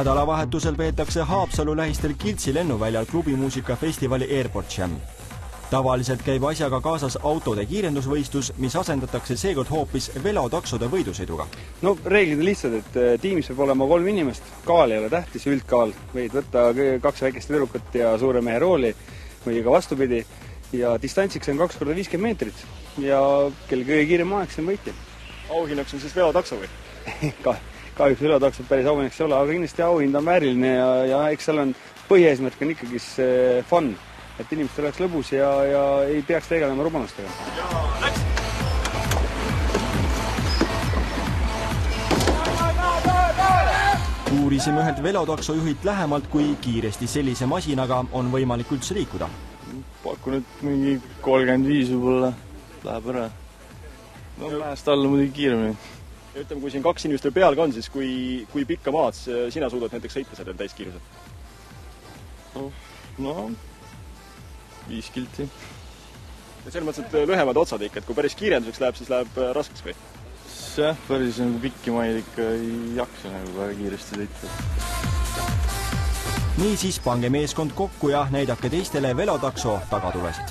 Nädalavahetusel peetakse Haapsalu lähistel Kiltsi lennuväljal klubimuusikafestivali Airport Jam. Tavaliselt käib asjaga kaasas autode kiirendusvõistlus, mis asendatakse seekord hoopis velotaksode võidusõiduga. No reeglid on lihtsad, et tiimis peab olema 3 inimest, kaal ei ole tähtis, üldkaal. Võid võtta 2 väikest tüdrukut ja suure mehe rooli või ka vastupidi. Ja distantsiks on 2 × 50 meetrit ja kelle kõige kiirem aeg, see on võitja. Auhinnaks on siis velotakso või? Kahjuks velotaksod päris auhinnaks ei ole, aga kindlasti auhind on vääriline ja eks seal on põhieesmärk on ikkagi fun, et inimestel oleks lõbus ja ei peaks tegelema rumalustega. Ja läks! Uurisime ühelt velotaksojuhilt lähemalt, kui kiiresti sellise masinaga on võimalik üldse liikuda. Pakku nüüd mingi 35 võib-olla läheb ära. No mäest alla muidugi kiiremini. Ja ütleme, kui siin 2 inimest peal ka on, siis kui pikka maad sina suudad näiteks sõita sellel täiskiirusel? No, 5 kilti. Ja selles mõttes, et lühemad otsad ikka, et kui päris kiirenduseks läheb, siis läheb raskeks või? Jah, päris pikki maid ikka ei jaksa väga kiiresti sõita. Niisiis pange meeskond kokku ja näidake teistele velotakso tagatulesid.